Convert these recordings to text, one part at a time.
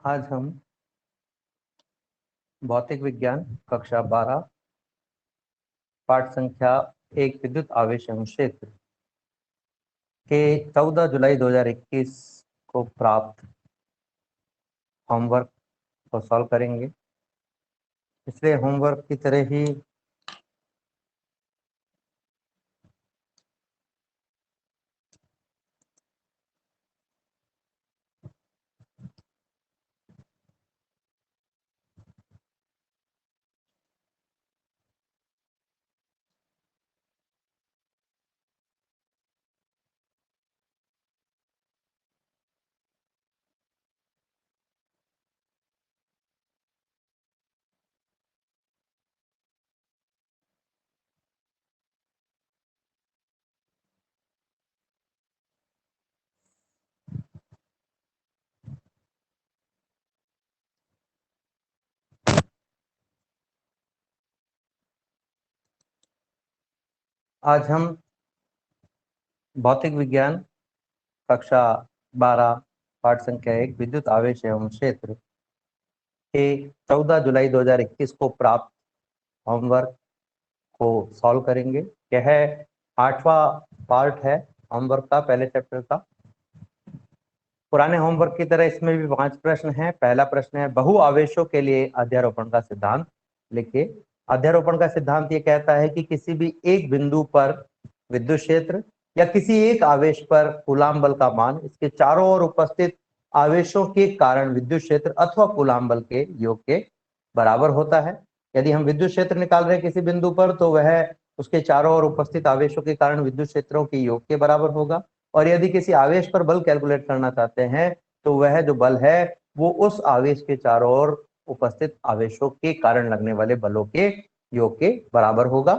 आज हम भौतिक विज्ञान कक्षा 12 पाठ संख्या 1 विद्युत आवेश एवं क्षेत्र के 14 जुलाई 2021 को प्राप्त होमवर्क को सॉल्व करेंगे। इसलिए होमवर्क की तरह ही आज हम भौतिक विज्ञान कक्षा 12 पाठ संख्या 1 विद्युत आवेश एवं क्षेत्र के 14 जुलाई 2021 को प्राप्त होमवर्क को सॉल्व करेंगे। यह 8वां पार्ट है होमवर्क का, पहले चैप्टर का। पुराने होमवर्क की तरह इसमें भी 5 प्रश्न हैं। पहला प्रश्न है, बहु आवेशों के लिए अध्यारोपण का सिद्धांत लिखिए। अध्यारोपण का सिद्धांत ये कहता है कि किसी भी एक बिंदु पर विद्युत क्षेत्र या किसी एक आवेश पर कूलाम बल का मान इसके चारों ओर उपस्थित आवेशों के कारण विद्युत क्षेत्र अथवा कूलाम बल के योग के बराबर होता है। यदि हम विद्युत क्षेत्र निकाल रहे हैं किसी बिंदु पर, तो वह उसके चारों ओर उपस्थित आवेशों के कारण विद्युत क्षेत्रों के योग के बराबर होगा। और यदि किसी आवेश पर बल कैलकुलेट करना चाहते हैं तो वह जो बल है वो उस आवेश के चारों ओर उपस्थित आवेशों के कारण लगने वाले बलों के योग के बराबर होगा।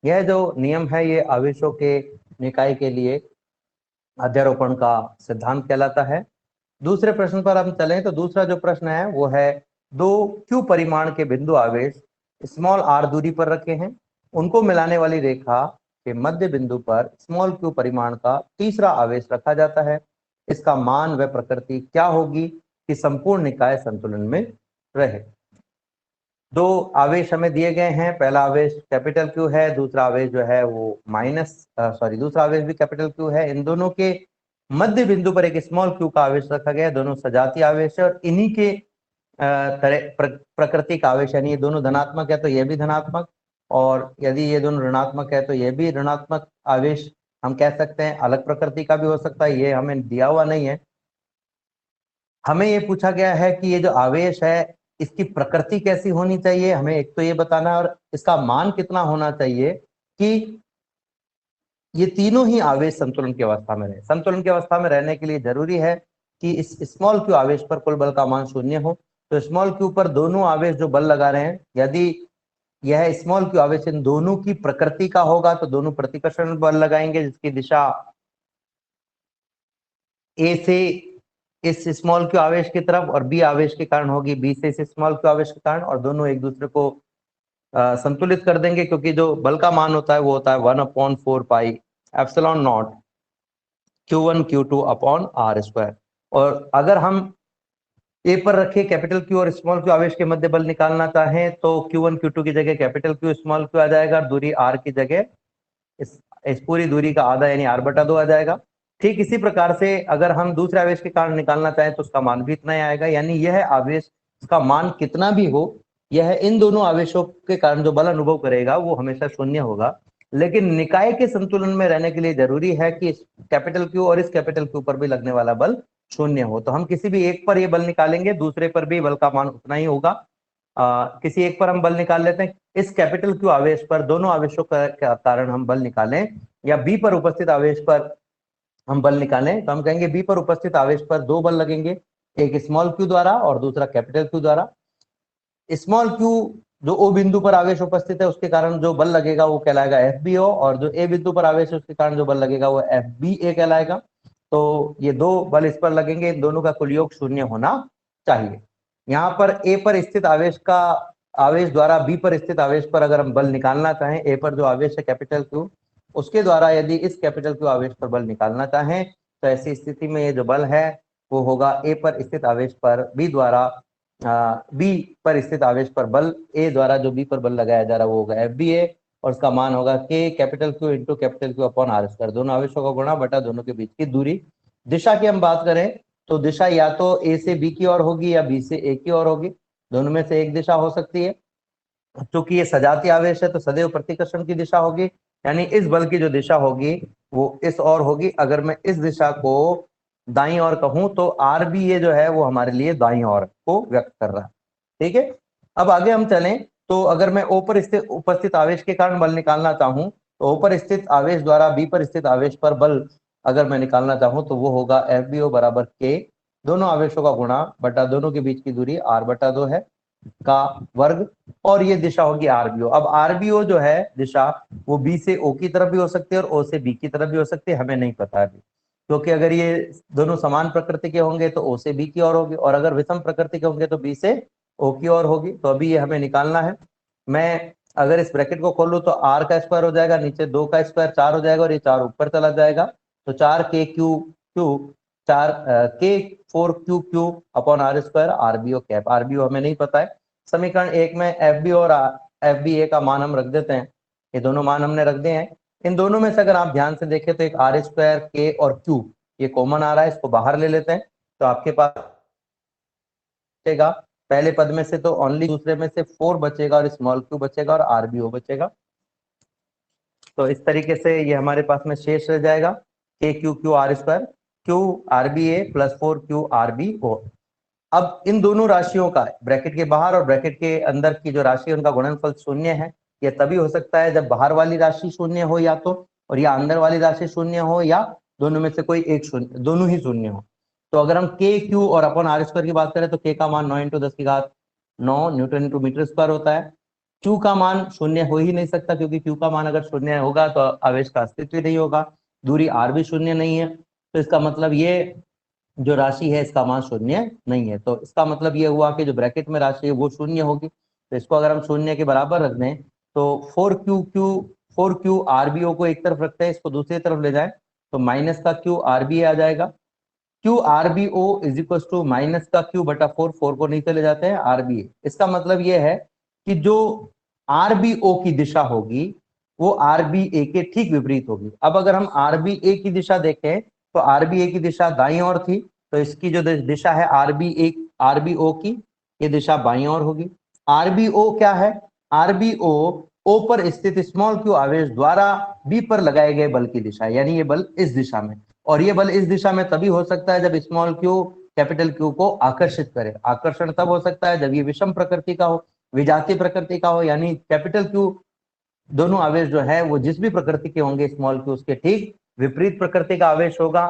यह जो नियम है ये आवेशों के निकाय के लिए अध्यारोपण का सिद्धांत कहलाता है। दूसरे प्रश्न पर हम चलें तो दूसरा जो प्रश्न है वो है, दो क्यू परिमाण के बिंदु आवेश स्मॉल आर दूरी पर रखे हैं, उनको मिलाने वाली रेखा के मध्य बिंदु पर स्मॉल क्यू परिमाण का तीसरा आवेश रखा जाता है। इसका मान व प्रकृति क्या होगी कि संपूर्ण निकाय संतुलन में रहे। दो आवेश हमें दिए गए हैं। पहला आवेश कैपिटल क्यू है, दूसरा आवेश जो है वो दूसरा आवेश भी कैपिटल क्यू है। इन दोनों के मध्य बिंदु पर एक स्मॉल क्यू का आवेश रखा गया है। दोनों सजातीय आवेश है और इन्हीं के प्रकृति का आवेश, यानी ये दोनों धनात्मक है तो ये भी धनात्मक, और यदि ये दोनों ऋणात्मक है तो ये भी ऋणात्मक आवेश हम कह सकते हैं। अलग प्रकृति का भी हो सकता है, ये हमें दिया हुआ नहीं है। हमें ये पूछा गया है कि ये जो आवेश है इसकी प्रकृति कैसी होनी चाहिए, हमें एक तो ये बताना है, और इसका मान कितना होना चाहिए कि ये तीनों ही आवेश संतुलन की अवस्था में रहे। संतुलन की अवस्था में रहने के लिए जरूरी है कि इस स्मॉल क्यू आवेश पर कुल बल का मान शून्य हो। तो स्मॉल क्यू पर दोनों आवेश जो बल लगा रहे हैं, यदि यह स्मॉल क्यू आवेश इन दोनों की प्रकृति का होगा तो दोनों प्रतिकर्षण बल लगाएंगे जिसकी दिशा ए से इस स्मॉल क्यू आवेश की तरफ और बी आवेश के कारण होगी बी से इस स्मॉल क्यू आवेश के कारण, और दोनों एक दूसरे को संतुलित कर देंगे, क्योंकि जो बल का मान होता है वो होता है 1/4 pi epsilon not Q1 Q2 upon R square. और अगर हम ए पर रखे कैपिटल क्यू और स्मॉल क्यू आवेश के मध्य बल निकालना चाहें तो Q1 Q2 की जगह कैपिटल क्यू स्मॉल क्यू आ जाएगा, और दूरी आर की जगह इस पूरी दूरी का आधा यानी r/2 आ जाएगा। ठीक इसी प्रकार से अगर हम दूसरे आवेश के कारण निकालना चाहें तो उसका मान भी इतना ही आएगा, यानी यह आवेश का मान कितना भी हो, यह इन दोनों आवेशों के कारण जो बल अनुभव करेगा वो हमेशा शून्य होगा। लेकिन निकाय के संतुलन में रहने के लिए जरूरी है कि इस कैपिटल क्यू और इस कैपिटल क्यू पर भी लगने वाला बल शून्य हो। तो हम किसी भी एक पर ये बल निकालेंगे, दूसरे पर भी बल का मान उतना ही होगा। किसी एक पर हम बल निकाल लेते हैं। इस कैपिटल क्यू आवेश पर दोनों आवेशों का कारण हम बल निकालें, या बी पर उपस्थित आवेश पर हम बल निकालें, तो हम कहेंगे बी पर उपस्थित आवेश पर दो बल लगेंगे, एक स्मॉल क्यू द्वारा और दूसरा कैपिटल क्यू द्वारा। स्मॉल क्यू जो ओ बिंदु पर आवेश उपस्थित है उसके कारण जो बल लगेगा वो कहलाएगा FBO, और जो ए बिंदु पर आवेश है उसके कारण जो बल लगेगा वो FBA कहलाएगा। तो ये दो बल इस पर लगेंगे, इन दोनों का कुल योग शून्य होना चाहिए। यहाँ पर ए पर स्थित आवेश द्वारा बी पर स्थित आवेश पर अगर हम बल निकालना चाहें, ए पर जो आवेश है कैपिटल क्यू उसके द्वारा यदि इस कैपिटल क्यू आवेश पर बल निकालना चाहें तो ऐसी स्थिति में ये जो बल है वो होगा ए पर स्थित आवेश पर बी द्वारा बी पर स्थित आवेश पर बल ए द्वारा जो बी पर बल लगाया जा रहा है वो होगा एफ बी ए, और उसका मान होगा K capital Q into capital Q upon R square, दोनों आवेशों का गुणा बटा दोनों के बीच की दूरी। दिशा की हम बात करें तो दिशा या तो ए से बी की ओर होगी या बी से ए की ओर होगी, दोनों में से एक दिशा हो सकती है। क्योंकि ये सजातीय आवेश है तो सदैव प्रतिकर्षण की दिशा होगी, यानी इस बल की जो दिशा होगी वो इस ओर होगी। अगर मैं इस दिशा को दाईं ओर कहूं तो आर बी ए जो है वो हमारे लिए दाईं ओर को व्यक्त कर रहा है। ठीक है, अब आगे हम चलें तो अगर मैं ओ पर स्थित उपस्थित आवेश के कारण बल निकालना चाहूं तो ओ पर स्थित आवेश द्वारा बी पर स्थित आवेश पर बल अगर मैं निकालना चाहूं तो वो होगा एफ बी ओ बराबर के दोनों आवेशों का गुणा बटा दोनों के बीच की दूरी आर बटा 2 है का वर्ग, और ये दिशा होगी आरबीओ। अब आरबीओ जो है दिशा वो बी से ओ की तरफ भी हो सकती है और ओ से बी की तरफ भी हो सकती है, हमें नहीं पता अभी, क्योंकि अगर ये दोनों समान प्रकृति के होंगे तो ओ से बी की ओर होगी, और अगर विषम प्रकृति के होंगे तो बी से ओ की ओर होगी। तो अभी ये हमें निकालना है। मैं अगर इस ब्रैकेट को खोलूं तो आर का स्क्वायर हो जाएगा, नीचे 2 का स्क्वायर 4 हो जाएगा, और ये 4 ऊपर चला जाएगा तो 4 के Q Q 4 K 4 Q Q upon R square RBO cap. RBO हमें नहीं पता है। समीकरण 1 में एफ बी और एफ बी ए का मान हम रख देते हैं, ये दोनों मान हमने रख दिए हैं। इन दोनों में से अगर आप ध्यान से देखें तो एक आर स्क्वायर के और क्यू ये कॉमन आ रहा है, इसको बाहर ले लेते हैं तो आपके पास बचेगा पहले पद में से तो ओनली, दूसरे में से 4 बचेगा और स्मॉल क्यू बचेगा और आरबीओ बचेगा। तो इस तरीके से ये हमारे पास में शेष रह जाएगा K Q Q R square Q R B A plus 4 Q R B O. अब इन दोनों राशियों का ब्रैकेट के बाहर और ब्रैकेट के अंदर की जो राशि है उनका गुणनफल शून्य है। यह तभी हो सकता है जब बाहर वाली राशि शून्य हो या तो, और या अंदर वाली राशि शून्य हो, या दोनों में से कोई एक शून्य, दोनों ही शून्य हो। तो अगर हम के क्यू और अपॉन आर स्क्वायर की बात करें तो के का मान 9 × 10⁹ न्यूटन इंटू मीटर स्क्वायर होता है। क्यू का मान शून्य हो ही नहीं सकता, क्योंकि क्यू का मान अगर शून्य होगा तो आवेश का अस्तित्व ही नहीं होगा। दूरी आर भी शून्य नहीं है, तो इसका मतलब ये जो राशि है इसका मान शून्य नहीं है। तो इसका मतलब ये हुआ कि जो ब्रैकेट में राशि है वो शून्य होगी। तो इसको अगर हम शून्य के बराबर रख दें तो 4 क्यू आरबीओ को एक तरफ रखते हैं, इसको दूसरी तरफ ले जाए तो माइनस का क्यू आरबी आ जाएगा। Q RBO is equal to minus का क्यू बटा 4 को नीचे ले जाते हैं आरबीए। इसका मतलब ये है कि जो आरबीओ की दिशा होगी वो आरबीए के ठीक विपरीत होगी। अब अगर हम आरबीए की दिशा देखें तो आरबीए की दिशा दाईं ओर थी, तो इसकी जो दिशा है आरबीओ की, ये दिशा बाईं ओर होगी। आरबीओ क्या है? आरबीओ ओ पर स्थित स्मॉल क्यू आवेश द्वारा बी पर लगाए गए बल की दिशा, यानी ये बल इस दिशा में, और ये बल इस दिशा में तभी हो सकता है जब स्मॉल क्यू कैपिटल क्यू को आकर्षित करे। आकर्षण तब हो सकता है जब ये विषम प्रकृति का हो, विजातीय प्रकृति का हो, यानी कैपिटल क्यू दोनों आवेश जो है वो जिस भी प्रकृति के होंगे स्मॉल क्यू उसके ठीक विपरीत प्रकृति का आवेश होगा,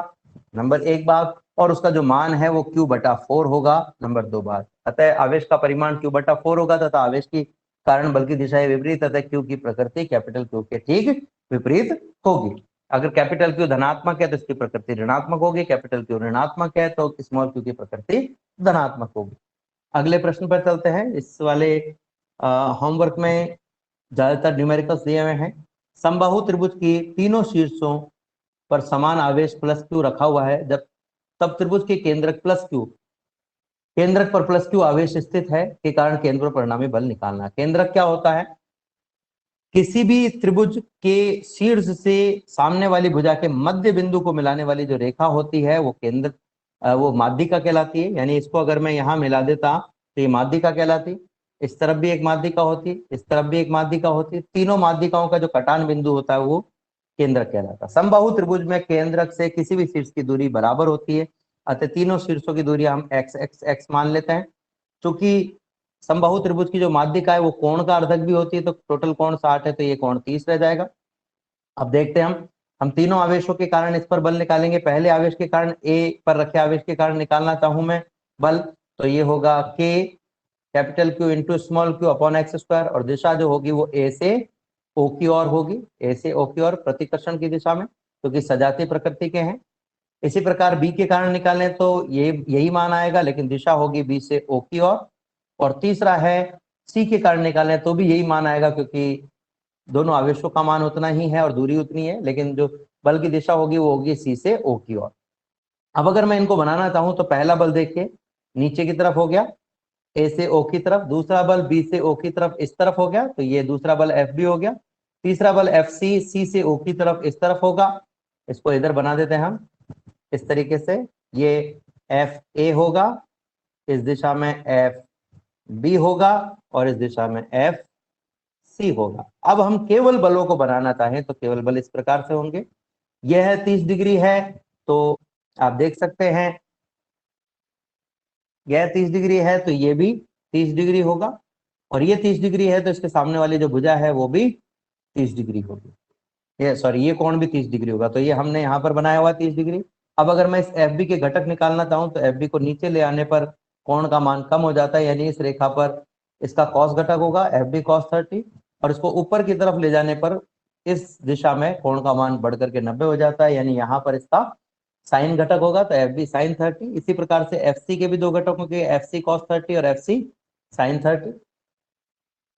नंबर 1 बात, और उसका जो मान है वो क्यू बटा 4 होगा, नंबर 2 बात। अतः आवेश का परिमाण क्यू बटा 4 होगा तथा आवेश की कारण बल की दिशा विपरीत, अतः क्यू की प्रकृति कैपिटल क्यू के ठीक विपरीत होगी। अगर कैपिटल क्यू धनात्मक है तो इसकी प्रकृति ऋणात्मक होगी, कैपिटल क्यू ऋणात्मक है तो स्मॉल क्यू की प्रकृति धनात्मक होगी। अगले प्रश्न पर चलते हैं। इस वाले होमवर्क में ज्यादातर न्यूमेरिकल्स दिए हुए हैं। समबाहु त्रिभुज की तीनों शीर्षों पर समान आवेश प्लस क्यू रखा हुआ है, जब तब त्रिभुज के केंद्रक पर प्लस क्यू आवेश स्थित है के कारण केंद्र पर परिणामी बल निकालना। केंद्रक क्या होता है? किसी भी त्रिभुज के शीर्ष से सामने वाली भुजा के मध्य बिंदु को मिलाने वाली जो रेखा होती है वो केंद्र वो माध्यिका कहलाती है। यानी इसको अगर मैं यहाँ मिला देता तो ये माध्यिका कहलाती, इस तरफ भी एक माध्यिका होती, इस तरफ भी एक माध्यिका होती, तीनों माध्यिकाओं का जो कटान बिंदु होता है वो केंद्रक कहलाता है। समबाहु त्रिभुज में केंद्रक से किसी भी शीर्ष की दूरी बराबर होती है, अतः तीनों शीर्षों की दूरी हम x x x मान लेते हैं। क्योंकि समबाहु त्रिभुज की जो माध्यिका है वो कोण का अर्धक भी होती है, तो टोटल कोण 60 है तो ये कोण 30 रह जाएगा। अब देखते हैं हम तीनों आवेशों के कारण इस पर बल निकालेंगे। पहले आवेश के कारण ए पर रखे आवेश के कारण निकालना चाहूं मैं बल, तो ये होगा K capital Q into small Q upon X square, और दिशा जो होगी वो ए से ओ की ओर होगी, ए से ओ की ओर प्रतिकर्षण की दिशा में, क्योंकि सजातीय प्रकृति के हैं। इसी प्रकार बी के कारण निकालें तो ये यही मान आएगा, लेकिन दिशा होगी बी से ओ की ओर। और तीसरा है सी के कारण निकालें तो भी यही मान आएगा, क्योंकि दोनों आवेशों का मान उतना ही है और दूरी उतनी है, लेकिन जो बल की दिशा होगी वो होगी सी से ओ की ओर। अब अगर मैं इनको बनाना चाहूं तो पहला बल देखिए नीचे की तरफ हो गया, ए से ओ की तरफ, दूसरा बल बी से ओ की तरफ इस तरफ हो गया, तो ये दूसरा बल एफ बी हो गया। तीसरा बल एफ सी सी से ओ की तरफ इस तरफ होगा, इसको इधर बना देते हैं हम इस तरीके से, ये एफ ए होगा, इस दिशा में एफ बी होगा और इस दिशा में एफ सी होगा। अब हम केवल बलों को बनाना चाहें तो केवल बल इस प्रकार से होंगे। यह 30 डिग्री है तो आप देख सकते हैं यह 30 डिग्री है तो ये भी 30 डिग्री होगा, और ये 30 डिग्री है तो इसके सामने वाली जो भुजा है वो भी 30 डिग्री होगी। ये सॉरी ये कोण भी 30 डिग्री होगा, तो ये हमने यहाँ पर बनाया हुआ 30 डिग्री। अब अगर मैं इस एफ बी के घटक निकालना चाहूँ तो एफ बी को नीचे ले आने पर कोण का मान कम हो जाता है, यानी इस रेखा पर इसका कॉस घटक होगा एफ बी कॉस 30, और इसको ऊपर की तरफ ले जाने पर इस दिशा में कोण का मान बढ़ करके 90 हो जाता है, यानी यहाँ पर इसका साइन घटक होगा तो एफ बी साइन 30। इसी प्रकार से एफ सी के भी दो घटक होंगे, एफ सी कॉस 30 और एफ सी साइन 30।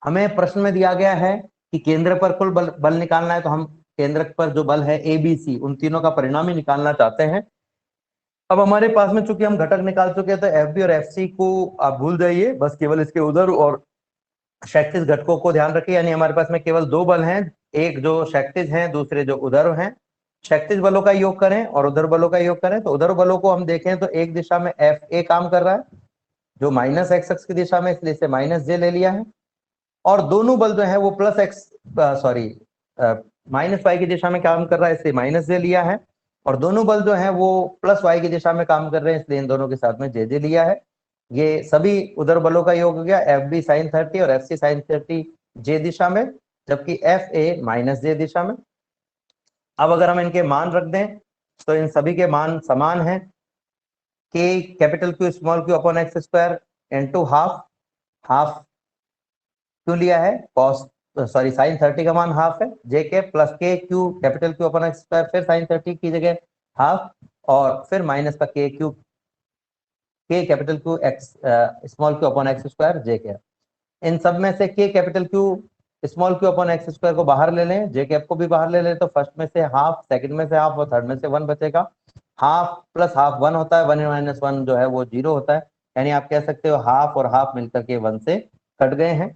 हमें प्रश्न में दिया गया है कि केंद्र पर कुल बल निकालना है, तो हम केंद्र पर जो बल है ए बी सी उन तीनों का परिणाम ही निकालना चाहते हैं। अब हमारे पास में चूंकि हम घटक निकाल चुके हैं तो एफ बी और एफ सी को आप भूल जाइए, बस केवल इसके उधर और क्षैतिज घटकों को ध्यान रखिए, यानी हमारे पास में केवल दो बल हैं, एक जो क्षैतिज हैं दूसरे जो उधर हैं। क्षैतिज बलों का योग करें और उधर बलों का योग करें, तो उधर बलों को हम देखें तो एक दिशा में एफ ए काम कर रहा है जो माइनस एक्स एक्स की दिशा में, इसलिए इसे माइनस जे ले लिया है, और दोनों बल जो है वो plus X sorry minus Y की दिशा में काम कर रहा है, इसलिए माइनस जे लिया है, और दोनों बल जो है वो प्लस वाई की दिशा में काम कर रहे हैं, इसलिए इन दोनों के साथ में जे जे लिया है। ये सभी उधर बलों का योग हो गया, एफ बी साइन 30 और एफ सी साइन 30 जे दिशा में, जबकि एफ ए माइनस जे दिशा में। अब अगर हम इनके मान रख दें तो इन सभी के मान समान हैं, के capital Q small Q upon X square into half, half क्यों लिया है कॉस सॉरी साइन 30 का मान हाफ है, जे के प्लस के Q capital Q upon X square, फिर साइन 30 की जगह हाफ, और फिर माइनस का के Q K capital Q X small Q upon X square J के। इन सब में से K capital Q small Q upon X square को बाहर ले लें, जे कैप को भी बाहर ले लें, तो फर्स्ट में से हाफ, सेकंड में से हाफ और थर्ड में से 1 बचेगा। हाफ प्लस हाफ 1 होता है, 1 माइनस 1 जो है वो 0 होता है, यानी आप कह सकते हो हाफ और हाफ मिलकर के 1 से कट गए हैं,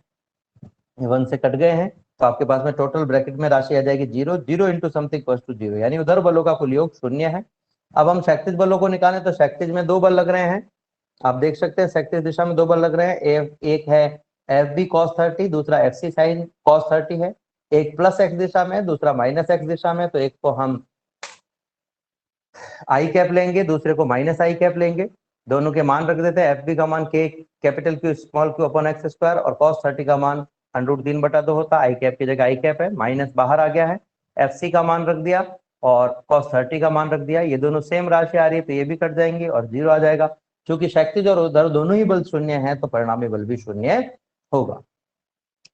1 से कट गए हैं, तो आपके पास में टोटल ब्रैकेट में राशि आ जाएगी 0, 0 इंटू समथिंग इक्वल्स टू 0, यानी उधर बलों का कुल योग 0 है। अब हम क्षैतिज बलों को निकालें तो क्षैतिज में दो बल लग रहे हैं, आप देख सकते हैं क्षैतिज दिशा में दो बल लग रहे हैं, एक है एफ बी कॉस 30, दूसरा एफ सी साइन कॉस 30 है, एक प्लस एक्स दिशा में दूसरा माइनस एक्स दिशा में, तो एक को हम आई कैप लेंगे दूसरे को माइनस आई कैप लेंगे, दोनों के मान रख देते हैं, एफ बी का मान के capital Q small Q upon X square और कॉस 30 का मान √3/2 होता है, आई कैप की जगह आई कैप है, माइनस बाहर आ गया है, एफ सी का मान रख दिया और कॉस 30 का मान रख दिया, ये दोनों सेम राशि आ रही है तो ये भी कट जाएंगे और 0 आ जाएगा। क्योंकि क्षैतिज और उधर दोनों ही बल 0 है तो परिणामी बल भी 0 होगा।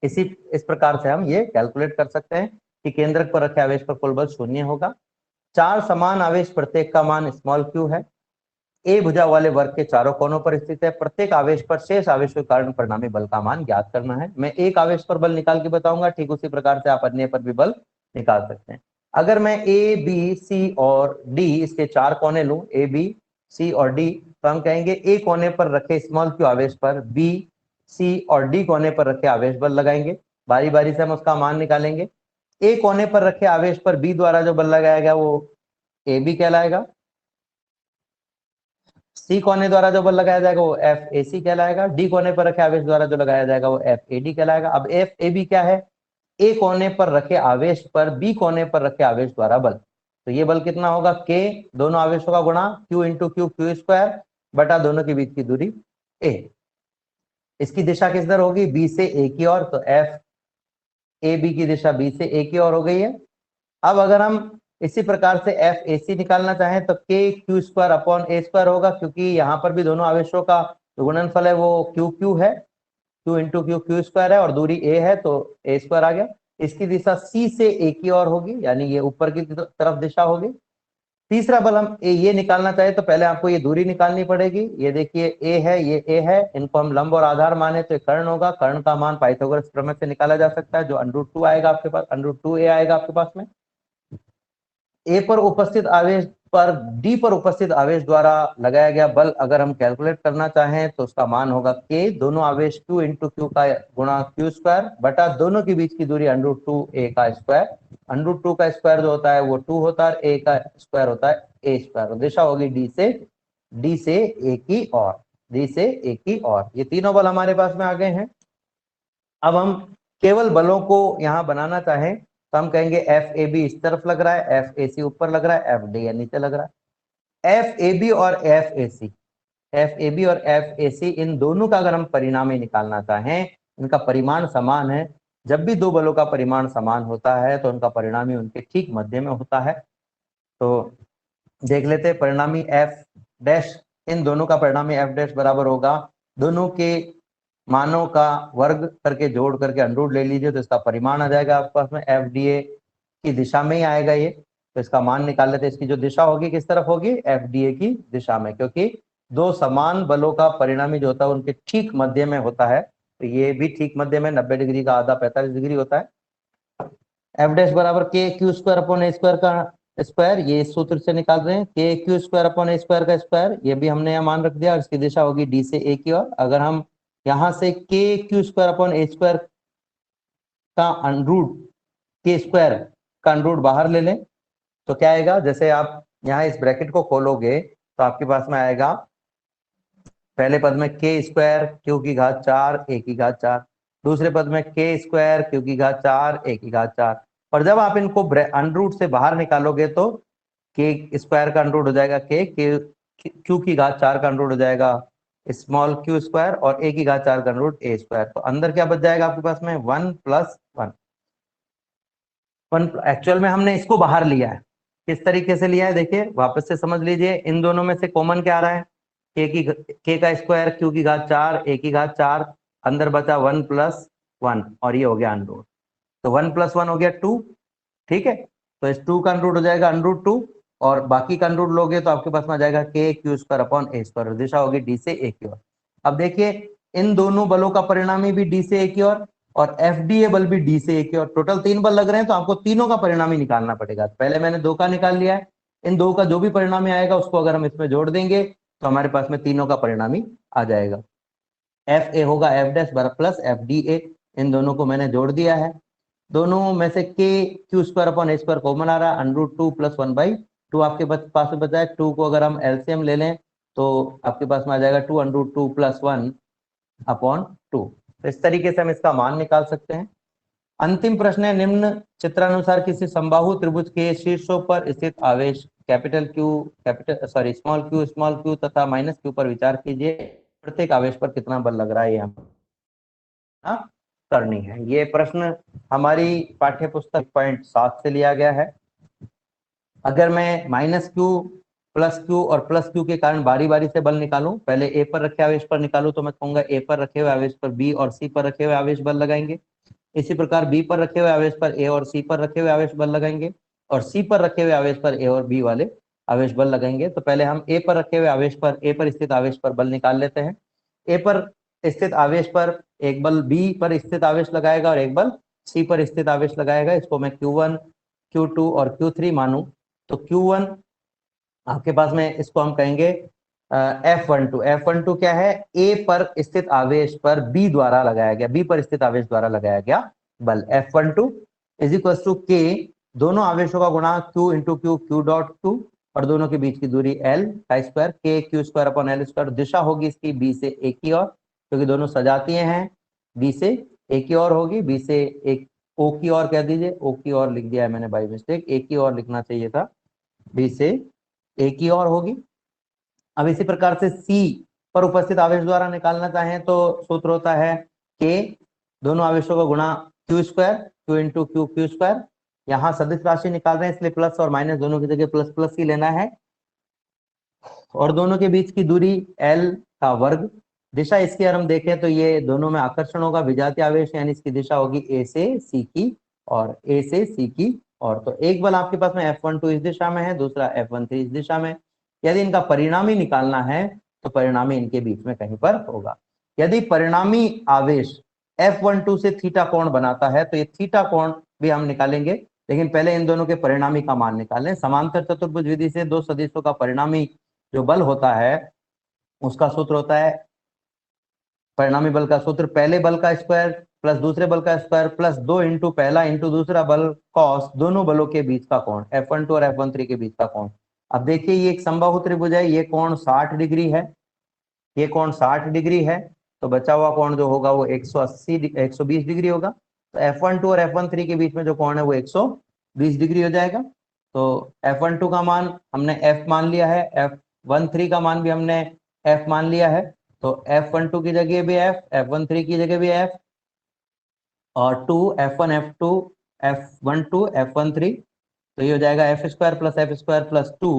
इस प्रकार से हम ये कैलकुलेट कर सकते हैं कि केंद्रक पर रखे आवेश पर कुल बल 0 होगा। चार समान आवेश प्रत्येक का मान स्मॉल क्यू है, ए भुजा वाले वर्ग के चारों कोनों पर स्थित है, प्रत्येक आवेश पर शेष आवेश के कारण परिणामी बल का मान ज्ञात करना है। मैं एक आवेश पर बल निकाल के बताऊंगा, ठीक उसी प्रकार से आप अन्य पर भी बल निकाल सकते हैं। अगर मैं ए बी सी और डी इसके चार कोने लूं, ए बी सी और डी, तो हम कहेंगे ए कोने पर रखे स्मॉल क्यू आवेश पर बी सी और डी कोने पर रखे आवेश बल लगाएंगे, बारी बारी से हम उसका मान निकालेंगे। ए कोने पर रखे आवेश पर बी द्वारा जो बल लगाया गया वो ए बी कहलाएगा, सी कोने द्वारा जो बल लगाया जाएगा वो एफ ए सी कहलाएगा, डी कोने पर रखे आवेश द्वारा जो लगाया जाएगा वो एफ ए डी कहलाएगा। अब एफ ए बी क्या है, ए कोने पर रखे आवेश पर बी कोने पर रखे आवेश द्वारा बल, तो ये बल कितना होगा, के दोनों आवेशों का गुणा Q into Q Q square बटा दोनों के बीच की दूरी ए। इसकी दिशा किस तरह होगी, बी से ए की ओर, तो एफ ए बी की दिशा बी से ए की ओर हो गई है। अब अगर हम इसी प्रकार से एफ ए सी निकालना चाहें तो के क्यू स्क्वायर अपॉन ए स्क्वायर होगा, क्योंकि यहाँ पर भी दोनों आवेशों का जो गुणनफल है वो क्यू क्यू है, Q into Q Q square है और दूरी ए है तो ए स्क्वायर आ गया। इसकी दिशा सी से ए की ओर होगी, यानी ये ऊपर की तरफ दिशा होगी। तीसरा बल हम ये निकालना चाहे तो पहले आपको ये दूरी निकालनी पड़ेगी, ये देखिए ए है ये ए है, इनको हम लंब और आधार माने तो कर्ण होगा, कर्ण का मान पाइथागोरस प्रमेय से निकाला जा सकता है, जो √2 आएगा आपके पास, √2a आएगा आपके पास में। ए पर उपस्थित आवेश पर डी पर उपस्थित आवेश द्वारा लगाया गया बल अगर हम कैलकुलेट करना चाहें तो उसका मान होगा के दोनों आवेश Q इंटू क्यू का गुणा क्यू स्क्वायर बटा दोनों के बीच की दूरी √2 a का स्क्वायर। √2 का स्क्वायर जो होता है वो 2 होता है, a का स्क्वायर होता है a स्क्वायर। दिशा होगी डी से a की ओर, डी से a की ओर। ये तीनों बल हमारे पास में आ गए हैं। अब हम केवल बलों को यहाँ बनाना चाहें तो हम कहेंगे एफ ए बी इस तरफ लग रहा है, एफ ए सी ऊपर लग रहा है, एफ डी नीचे लग रहा है। एफ ए बी और एफ ए बी और एफ ए सी इन दोनों का अगर हम परिणामी निकालना चाहें, इनका परिमाण समान है। जब भी दो बलों का परिमाण समान होता है तो उनका परिणामी उनके ठीक मध्य में होता है। तो देख लेते हैं परिणामी एफ डैश, इन दोनों का परिणामी एफ डैश बराबर होगा दोनों के मानों का वर्ग करके जोड़ करके अंडरूट ले लीजिए तो इसका परिमाण आ जाएगा आपके पास में एफ डी ए की दिशा में ही आएगा ये। तो इसका मान निकाल लेते हैं। इसकी जो दिशा होगी किस तरफ होगी, एफ डी ए की दिशा में, क्योंकि दो समान बलों का परिणामी जो होता है उनके ठीक मध्य में होता है। तो ये भी ठीक मध्य में 90 डिग्री का आधा 45 डिग्री होता है। एफ डैश बराबर के क्यू स्क्वायर अपॉन ए स्क्वायर का स्क्वायर, ये सूत्र से निकाल रहे हैं। के क्यू स्क्वायर अपॉन ए स्क्वायर का स्क्वायर, ये भी हमने यहाँ मान रख दिया। इसकी दिशा होगी डी से ए की ओर। अगर हम यहाँ से के क्यू स्क्वायर अपॉन ए स्क्वायर का अंडरूट, के स्क्वायर का अंडरूट बाहर ले लें तो क्या आएगा, जैसे आप यहाँ इस ब्रैकेट को खोलोगे तो आपके पास में आएगा पहले पद में के स्क्वायर क्यू की घात 4 ए की घात 4, दूसरे पद में के स्क्वायर क्यू की घात 4 ए की घात 4। और जब आप इनको अंडरूट से बाहर निकालोगे तो के स्क्वायर का अंडरूट हो जाएगा के क्यू की घात 4 का अंडरूट हो जाएगा स्मॉल क्यू स्क्वायर और ए की घात 4 का अंडरूट ए स्क्वायर। तो अंदर क्या बच जाएगा आपके पास में 1 + 1। एक्चुअल में हमने इसको बाहर लिया है। किस तरीके से लिया है देखिए, वापस से समझ लीजिए। इन दोनों में से कॉमन क्या आ रहा है, के का स्क्वायर क्यू की घात 4 ए की घात 4, अंदर बचा 1 + 1 और ये हो गया अंडरूट। तो 1 + 1 हो गया 2, ठीक है। तो इस 2 का अंडरूट हो जाएगा √2 और बाकी का अंडरूट लोगे तो आपके पास में आ जाएगा के क्यू स्क्वायर अपॉन ए स्क्वायर। दिशा होगी डी से ए की ओर। अब देखिए इन दोनों बलों का परिणामी भी डी से ए की ओर और एफ डी ए बल भी डी से ए की ओर। टोटल 3 बल लग रहे हैं तो आपको तीनों का परिणामी निकालना पड़ेगा। पहले मैंने 2 का निकाल लिया है। इन 2 का जो भी परिणामी आएगा उसको अगर हम इसमें जोड़ देंगे तो हमारे पास में तीनों का परिणामी आ जाएगा। एफ ए होगा F dash plus F D A, इन दोनों को मैंने जोड़ दिया है। दोनों में से के क्यू स्क्वायर अपॉन ए स्क्वायर कॉमन आ रहा है, √2 + 1/2 आपके पास में बचा है। 2 को अगर हम एलसीएम ले लें तो आपके पास में आ जाएगा 2 √2 + 1/2। तो इस तरीके से हम इसका मान निकाल सकते हैं। अंतिम प्रश्न है, निम्न चित्रानुसार किसी समबाहु त्रिभुज के शीर्षों पर स्थित आवेश स्मॉल क्यू तथा -q पर विचार कीजिए। प्रत्येक आवेश पर कितना बल लग रहा है ये हम करनी है। ये प्रश्न हमारी पाठ्य पुस्तक 7 से लिया गया है। अगर मैं -q +q और +q के कारण बारी बारी से बल निकालूं, पहले ए पर रखे आवेश पर निकालूं तो मैं कहूंगा ए पर रखे हुए आवेश पर बी और सी पर रखे हुए आवेश बल लगाएंगे। इसी प्रकार बी पर रखे हुए आवेश पर ए और सी पर रखे हुए आवेश बल लगाएंगे और सी पर रखे हुए आवेश पर ए और बी वाले आवेश बल लगाएंगे। तो पहले हम ए पर रखे हुए आवेश पर, ए पर स्थित आवेश पर बल निकाल लेते हैं। ए पर स्थित आवेश पर एक बल बी पर स्थित आवेश लगाएगा और एक बल सी पर स्थित आवेश लगाएगा। इसको मैं Q1, Q2 और Q3 मानूं तो Q1 आपके पास में इसको हम कहेंगे F12। F12 क्या है, ए पर स्थित आवेश पर बी द्वारा लगाया गया, बी पर स्थित आवेश द्वारा लगाया गया बल। F12 = K दोनों आवेशों का गुणा Q × Q Q.Q और दोनों के बीच की दूरी L का square, K Q square upon L square. दिशा होगी इसकी बी से ए की ओर क्योंकि दोनों सजातीय हैं, बी से ए की ओर होगी। बी से एक ओ की ओर कह दीजिए, ओ की ओर लिख दिया है मैंने बाई मिस्टेक, ए की ओर लिखना चाहिए था, बी से ए की ओर होगी। अब इसी प्रकार से सी पर उपस्थित आवेश द्वारा निकालना चाहें तो सूत्र होता है के दोनों आवेशों का गुणा Q square Q into Q Q square. यहाँ सदिश राशि निकाल रहे हैं इसलिए प्लस और माइनस दोनों की जगह प्लस प्लस ही लेना है और दोनों के बीच की दूरी एल का वर्ग। दिशा इसकी अगर हम देखें तो ये दोनों में आकर्षण होगा, विजातीय आवेश, यानी इसकी दिशा होगी ए से सी की और ए से सी की। और तो एक बल आपके पास में F12 इस दिशा में है, दूसरा F13 इस दिशा में। यदि इनका परिणामी निकालना है तो परिणामी इनके बीच में कहीं पर होगा। यदि परिणामी आवेश F12 से थीटा कोण बनाता है तो ये थीटा कोण भी हम निकालेंगे लेकिन पहले इन दोनों के परिणामी का मान निकालें। समांतर चतुर्भुज विधि से दो सदिशों का परिणामी जो बल होता है उसका सूत्र होता है, परिणामी बल का सूत्र पहले बल का स्क्वायर प्लस दूसरे बल का स्क्वायर प्लस 2 इंटू पहला इंटू दूसरा बल कॉस दोनों बलों के बीच का कोण, F12 और F13 के बीच का कोण। अब देखिए ये एक समबाहु त्रिभुज है, ये कोण 60 डिग्री है, ये कोण 60 डिग्री है, तो बचा हुआ कोण जो होगा वो 120 डिग्री होगा। तो F12 और F13 के बीच में जो कोण है वो 120 डिग्री हो जाएगा। तो F12 का मान हमने F मान लिया है, F13 का मान भी हमने F मान लिया है। तो F12 की जगह भी F, F13 की जगह भी F, और 2 F1 F2 F12 F13, तो ये हो जाएगा F² plus 2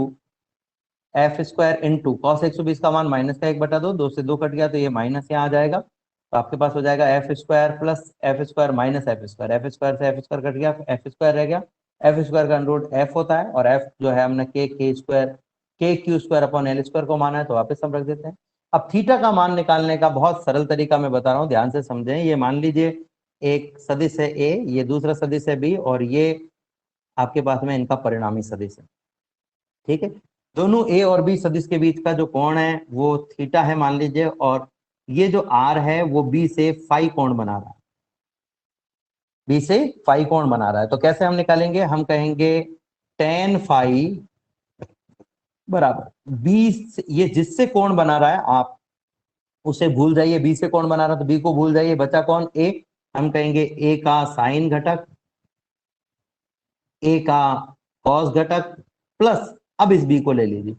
F² into cos 120 का मान माइनस का 1/2, 2 से 2 कट गया तो ये माइनस यहाँ आ जाएगा, तो आपके पास हो जाएगा F² plus F² minus F², F² से F² कट गया, F² रह गया, F² का अंडर F होता है, और F जो है हमने KQ² अपॉन L² को माना है, तो वापस हम रख देते हैं। अब थीटा का मान निकालने का बहुत सरल तरीका मैं बता रहा हूँ, ध्यान से समझें। ये मान लीजिए एक सदिश है A, ये दूसरा सदिश है B, और ये आपके पास में इनका परिणामी सदिश है, ठीक है। दोनों A और B सदिश के बीच का जो कोण है वो थीटा है मान लीजिए, और ये जो R है वो B से फाई कोण बना रहा है, B से फाई कोण बना रहा है। तो कैसे हम निकालेंगे, हम कहेंगे tan फाई बराबर B, ये जिससे कोण बना रहा है आप उसे भूल जाइए, B से कोण बना रहा है तो B को भूल जाइए, बचा कौन A, हम कहेंगे A का साइन घटक, A का कॉस घटक प्लस, अब इस B को ले लीजिए।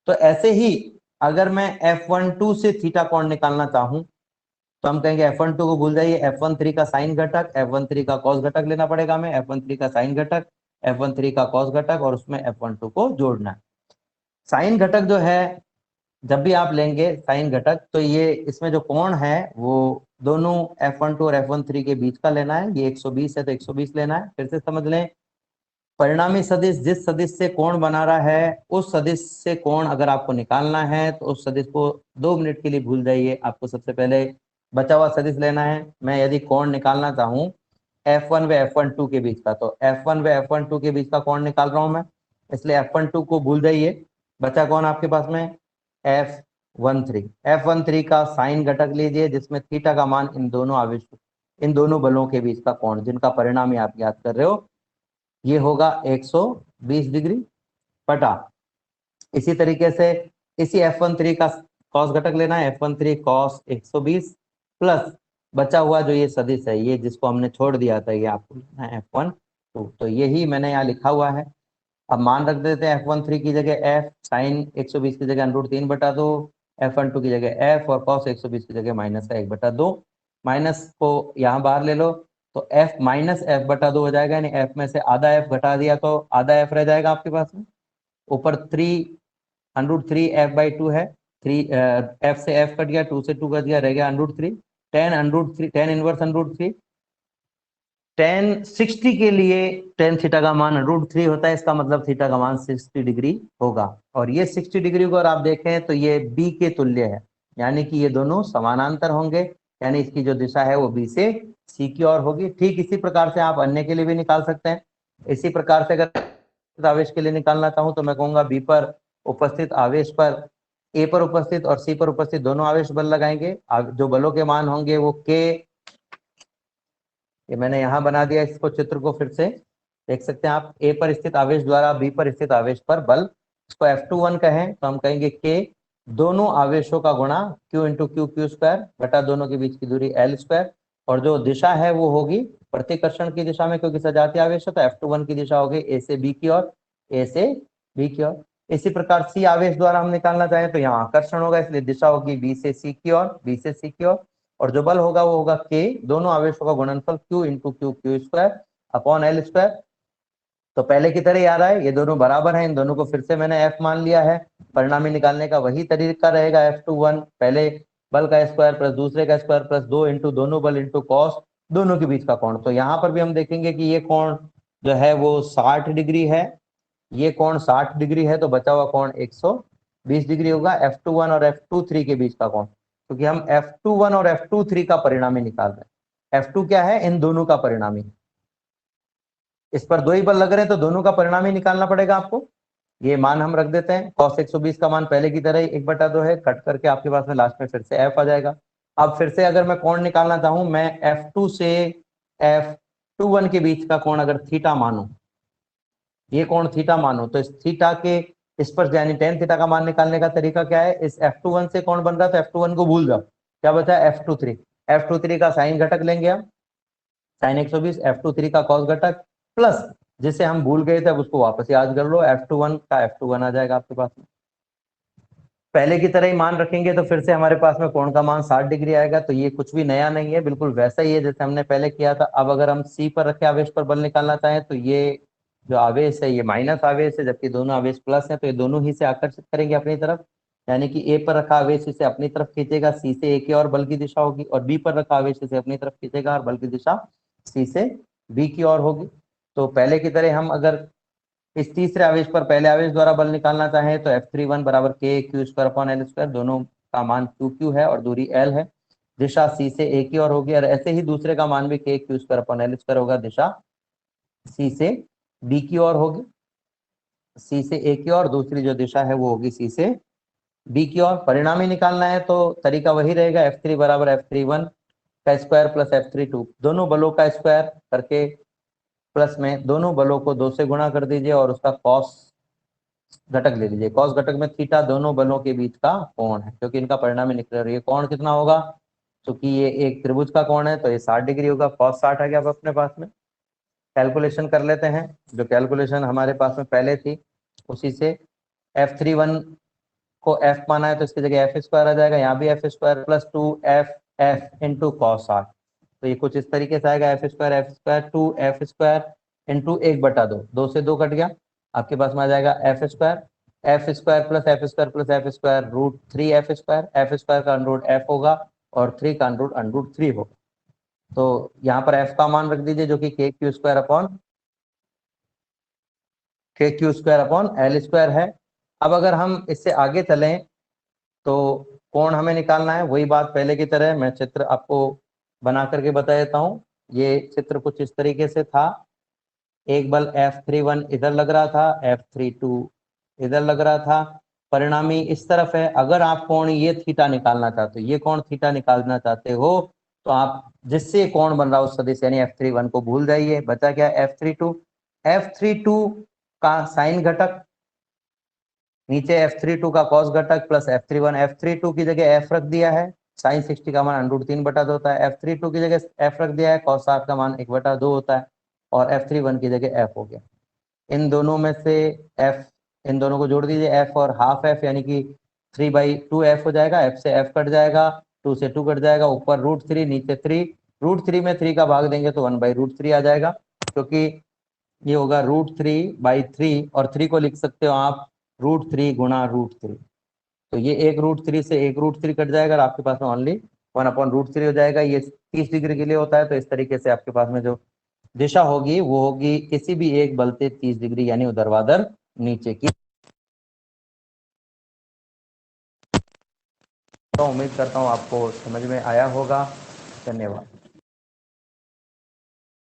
तो ऐसे ही अगर मैं F12 से थीटा कोण निकालना चाहूं तो हम कहेंगे F12 को भूल जाइए, F13 का साइन घटक, F13 का कॉस घटक लेना पड़ेगा हमें, F13 का साइन घटक, F13 का कॉस घटक, और उसमें F12 को जोड़ना है। साइन घटक जो है जब भी आप लेंगे साइन घटक, तो ये इसमें जो कोण है वो दोनों F12 और F13 के बीच का लेना है, ये 120 है तो 120 लेना है। फिर से समझ लें, परिणामी सदिश जिस सदिश से कोण बना रहा है उस सदिश से कोण अगर आपको निकालना है तो उस सदिश को 2 मिनट के लिए भूल जाइए। आपको सबसे पहले बचा हुआ सदिश लेना है। मैं यदि कोण निकालना चाहूं F1 व F12 के बीच का, तो F1 व F12 के बीच का कोण निकाल रहा हूं मैं, इसलिए F12 को भूल जाइए, बचा कौन आपके पास में F13 का साइन घटक लीजिए जिसमें थीटा का मान इन दोनों बलों के बीच का कोण जिनका परिणामी आप याद कर रहे हो ये होगा 120 डिग्री बटा, इसी तरीके से इसी F13 का कॉस घटक लेना है, F13 कॉस 120 प्लस बचा हुआ जो ये सदिश है ये जिसको हमने छोड़ दिया था ये आपको लेना है F12, तो यही मैंने यहाँ लिखा हुआ है। अब मान रख देते हैं F13 की जगह F साइन 120 की जगह √3/2, F12 की जगह F और कॉस 120 की जगह माइनस का 1/2, माइनस को यहाँ बाहर ले लो तो F माइनस F/2 हो जाएगा, यानी F में से आधा F घटा दिया तो आधा F रह जाएगा आपके पास में, ऊपर 3√3 F/2 है, 3 F से F कट गया, 2 से 2 कट गया, रह गया √3, tan इनवर्स √3, tan 60 के लिए tan थीटा का मान √3 होता है, इसका मतलब थीटा का मान 60 डिग्री होगा, और ये 60 डिग्री को अगर आप देखें तो ये B के तुल्य है, यानी कि ये दोनों समानांतर होंगे, यानी इसकी जो दिशा है वो B से C की ओर होगी। ठीक इसी प्रकार से आप अन्य के लिए भी निकाल सकते हैं। इसी प्रकार से अगर आवेश के लिए निकालना चाहूं तो मैं कहूंगा B पर उपस्थित आवेश पर A पर उपस्थित और C पर उपस्थित दोनों आवेश बल लगाएंगे, जो बलों के मान होंगे वो K, ये मैंने यहाँ बना दिया इसको चित्र को, फिर से देख सकते हैं आप, A पर स्थित आवेश द्वारा B पर स्थित आवेश पर बल, इसको F21 कहें तो हम कहेंगे K दोनों आवेशों का गुणा Q इंटू Q² बटा दोनों के बीच की दूरी L², और जो दिशा है वो होगी प्रतिकर्षण की दिशा में, क्योंकि सजातीय आवेश है तो F21 की दिशा होगी A से B की ओर, A से B की ओर। इसी प्रकार C आवेश द्वारा हम निकालना चाहें तो यहाँ आकर्षण होगा, इसलिए दिशा होगी B से C की ओर, B से C की ओर, और जो बल होगा वो होगा K दोनों आवेशों का गुणनफल Q into Q² upon L²। तो पहले की तरह ही आ रहा है, ये दोनों बराबर हैं, इन दोनों को फिर से मैंने F मान लिया है। परिणामी निकालने का वही तरीका रहेगा F21, पहले बल का स्क्वायर प्लस दूसरे का स्क्वायर प्लस 2 इंटू दोनों बल इंटू कॉस दोनों के बीच का कोण। तो यहाँ पर भी हम देखेंगे कि ये कोण जो है वो 60 डिग्री है, ये कोण 60 डिग्री है, तो बचा हुआ कोण 120 डिग्री होगा F21 और F23 के बीच का कोण, क्योंकि हम F21 और F23 का परिणामी निकाल रहे हैं। F2 क्या है, इन दोनों का परिणामी। इस पर दो ही बल लग रहे हैं तो दोनों का परिणाम ही निकालना पड़ेगा आपको। ये मान हम रख देते हैं, cos 120 का मान पहले की तरह ही 1/2 है, कट करके आपके पास में लास्ट में फिर से f आ जाएगा। अब फिर से अगर मैं कोण निकालना चाहूं, मैं F2 से F21 के बीच का कोण अगर थीटा मानूं, ये कोण थीटा मानो, तो इस थीटा के इस पर यानी tan थीटा का मान निकालने का तरीका क्या है, इस F21 से कोण बन रहा है तो F21 को भूल जाओ, क्या बचा F23 का साइन घटक लेंगे हम, साइन 120, F23 का कॉस घटक प्लस जिसे हम भूल गए थे अब उसको वापस याद कर लो, F21 का F21 आ जाएगा आपके पास में। पहले की तरह ही मान रखेंगे तो फिर से हमारे पास में कोण का मान 60 डिग्री आएगा। तो ये कुछ भी नया नहीं है, बिल्कुल वैसा ही है जैसे हमने पहले किया था। अब अगर हम C पर रखे आवेश पर बल निकालना चाहें तो ये जो आवेश है ये माइनस आवेश है, जबकि दोनों आवेश प्लस है, तो ये दोनों ही से आकर्षित करेंगे अपनी तरफ, यानी कि A पर रखा आवेश इसे अपनी तरफ खींचेगा, C से A की ओर बल की दिशा होगी, और B पर रखा आवेश इसे अपनी तरफ खींचेगा और बल की दिशा C से B की ओर होगी। तो पहले की तरह हम अगर इस तीसरे आवेश पर पहले आवेश द्वारा बल निकालना चाहें तो F31 बराबर K Q square upon L square, दोनों का मान Q है और दूरी L है, दिशा C से A की ओर होगी, और ऐसे ही दूसरे का मान भी K Q square upon L square होगा, दिशा C से B की ओर होगी, C से A की ओर, दूसरी जो दिशा है वो होगी C से B की ओर। परिणामी निकालना है तो तरीका वही रहेगा, F3 बराबर F31 का स्क्वायर प्लस F32, दोनों बलों का स्क्वायर करके प्लस में दोनों बलों को 2 से गुणा कर दीजिए और उसका कॉस घटक ले लीजिए। कॉस घटक में थीटा दोनों बलों के बीच का कोण है, क्योंकि इनका परिणामी निकल रही है। कोण कितना होगा, क्योंकि ये एक त्रिभुज का कोण है तो ये 60 डिग्री होगा, कॉस 60 आ गया अब अपने पास में। कैलकुलेशन कर लेते हैं, जो कैलकुलेशन हमारे पास में पहले थी उसी से। F31 को F माना है तो इसकी जगह F स्क्वायर आ जाएगा, यहाँ भी F square plus 2FF into cos 60, तो ये कुछ इस तरीके से आएगा, F square 2F square into 1/2, 2 से 2 कट गया, आपके पास में आ जाएगा F square plus F square plus F square √3F square, F square का अंडर रूट F होगा और 3 का अंडर रूट 3 होगा। तो यहाँ पर F का मान रख दीजिए जो कि KQ square upon L square है। अब अगर हम इससे आगे चलें तो कोण हमें निकालना है, वही बात पहले की तरह मैं चित्र आपको बना करके बता देता हूँ। ये चित्र कुछ इस तरीके से था, एक बल F31 इधर लग रहा था, F32 इधर लग रहा था, परिणामी इस तरफ है। अगर आप कोण ये थीटा निकालना चाहते हो, ये कोण थीटा निकालना चाहते हो, तो आप जिससे कोण बन रहा है उस सदिश यानी F31 को भूल जाइए, बचा क्या F32 का साइन घटक, नीचे F32 का कॉस घटक प्लस F31, F32 की जगह F रख दिया है, साइन 60 का मान √3/2 होता है, F32 की जगह F रख दिया है, कॉस 60 का मान 1/2 होता है, और F31 की जगह F हो गया। इन दोनों में से F, इन दोनों को जोड़ दीजिए, F और हाफ F यानी कि 3/2F हो जाएगा, F से F कट जाएगा, 2 से 2 कट जाएगा, ऊपर √3 नीचे 3, √3 में 3 का भाग देंगे तो 1/√3 आ जाएगा, क्योंकि ये होगा √3/3, और 3 को लिख सकते हो आप √3 गुणा √3, तो ये एक √3 से एक √3 कट जाएगा और आपके पास में ओनली 1/√3 हो जाएगा। ये 30 डिग्री के लिए होता है, तो इस तरीके से आपके पास में जो दिशा होगी वो होगी किसी भी एक बल से 30 डिग्री यानी ऊर्ध्वाधर नीचे की। तो उम्मीद करता हूँ आपको समझ में आया होगा। धन्यवाद।